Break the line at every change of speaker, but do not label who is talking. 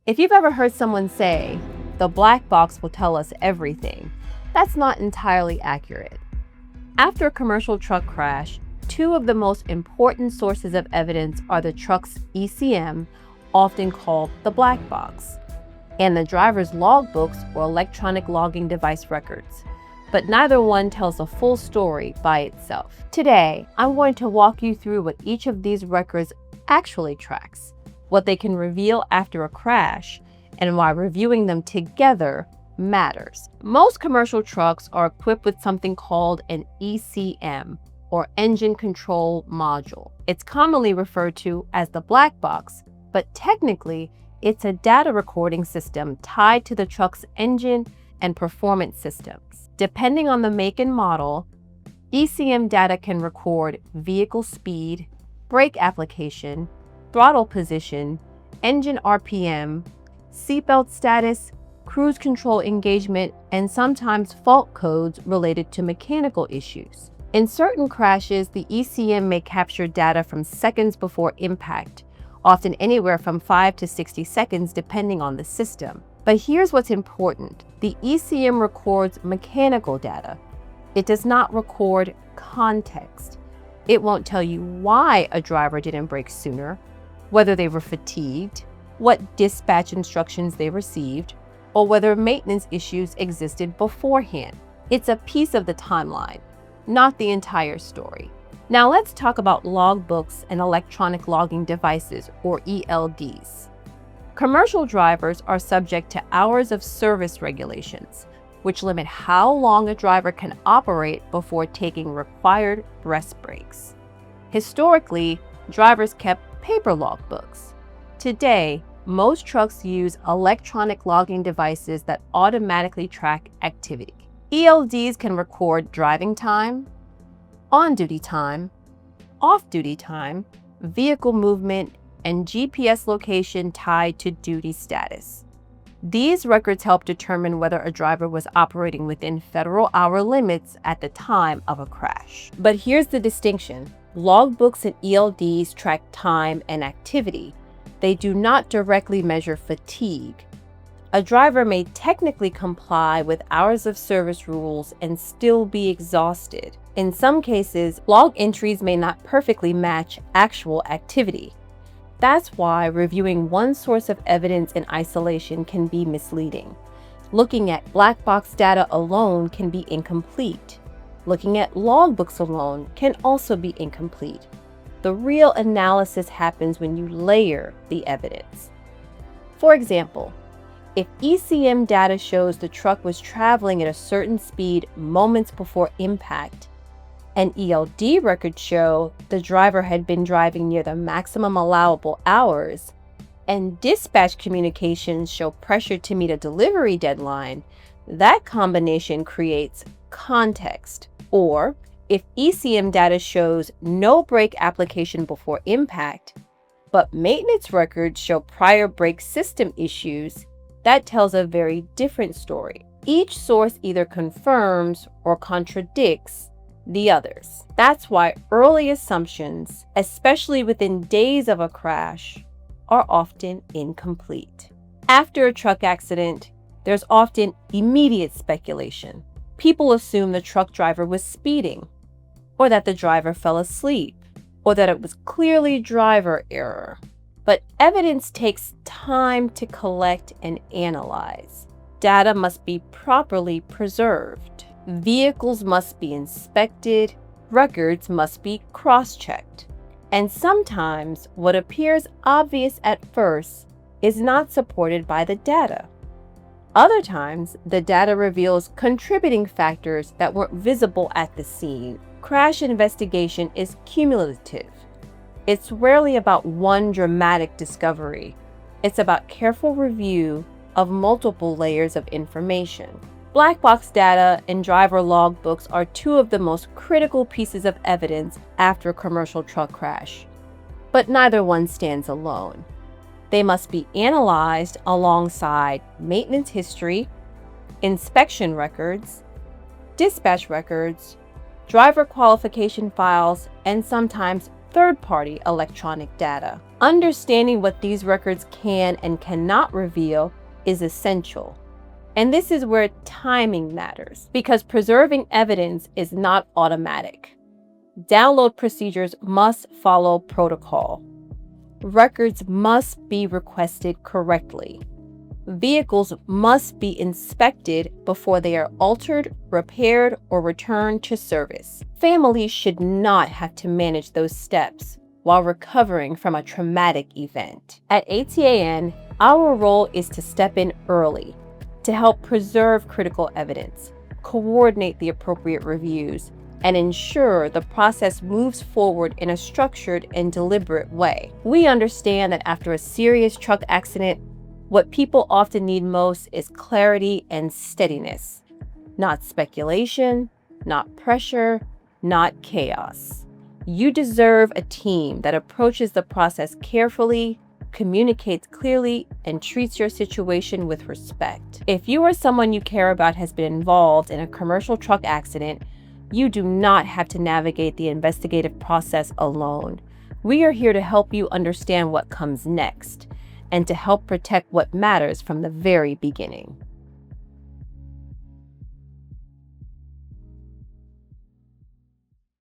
If you've ever heard someone say, "The black box will tell us everything," that's not entirely accurate. After a commercial truck crash, two of the most important sources of evidence are the truck's ECM, often called the black box, and the driver's logbooks or electronic logging device records. But neither one tells the full story by itself. Today, I'm going to walk you through what each of these records actually tracks, what they can reveal after a crash, and why reviewing them together matters. Most commercial trucks are equipped with something called an ECM, or Engine Control Module. It's commonly referred to as the black box, but technically, it's a data recording system tied to the truck's engine and performance systems. Depending on the make and model, ECM data can record vehicle speed, brake application, throttle position, engine RPM, seatbelt status, cruise control engagement, and sometimes fault codes related to mechanical issues. In certain crashes, the ECM may capture data from seconds before impact, often anywhere from 5 to 60 seconds depending on the system. But here's what's important. The ECM records mechanical data. It does not record context. It won't tell you why a driver didn't brake sooner, whether they were fatigued, what dispatch instructions they received, or whether maintenance issues existed beforehand. It's a piece of the timeline, not the entire story. Now let's talk about logbooks and electronic logging devices, or ELDs. Commercial drivers are subject to hours of service regulations, which limit how long a driver can operate before taking required rest breaks. Historically, drivers kept paper logbooks. Today, most trucks use electronic logging devices that automatically track activity. ELDs can record driving time, on-duty time, off-duty time, vehicle movement, and GPS location tied to duty status. These records help determine whether a driver was operating within federal hour limits at the time of a crash. But here's the distinction. Logbooks and ELDs track time and activity. They do not directly measure fatigue. A driver may technically comply with hours of service rules and still be exhausted. In some cases, log entries may not perfectly match actual activity. That's why reviewing one source of evidence in isolation can be misleading. Looking at black box data alone can be incomplete. Looking at logbooks alone can also be incomplete. The real analysis happens when you layer the evidence. For example, if ECM data shows the truck was traveling at a certain speed moments before impact, and ELD records show the driver had been driving near the maximum allowable hours, and dispatch communications show pressure to meet a delivery deadline, that combination creates context. Or, if ECM data shows no brake application before impact, but maintenance records show prior brake system issues, that tells a very different story. Each source either confirms or contradicts the others. That's why early assumptions, especially within days of a crash, are often incomplete. After a truck accident, there's often immediate speculation. People assume the truck driver was speeding, or that the driver fell asleep, or that it was clearly driver error. But evidence takes time to collect and analyze. Data must be properly preserved. Vehicles must be inspected. Records must be cross-checked. And sometimes what appears obvious at first is not supported by the data. Other times, the data reveals contributing factors that weren't visible at the scene. Crash investigation is cumulative. It's rarely about one dramatic discovery. It's about careful review of multiple layers of information. Black box data and driver logbooks are two of the most critical pieces of evidence after a commercial truck crash. But neither one stands alone. They must be analyzed alongside maintenance history, inspection records, dispatch records, driver qualification files, and sometimes third-party electronic data. Understanding what these records can and cannot reveal is essential. And this is where timing matters, because preserving evidence is not automatic. Download procedures must follow protocol. Records must be requested correctly. Vehicles must be inspected before they are altered, repaired, or returned to service. Families should not have to manage those steps while recovering from a traumatic event. At ATAN, our role is to step in early, to help preserve critical evidence, coordinate the appropriate reviews, and ensure the process moves forward in a structured and deliberate way. We understand that after a serious truck accident, what people often need most is clarity and steadiness, not speculation, not pressure, not chaos. You deserve a team that approaches the process carefully, communicates clearly, and treats your situation with respect. If you or someone you care about has been involved in a commercial truck accident, you do not have to navigate the investigative process alone. We are here to help you understand what comes next and to help protect what matters from the very beginning.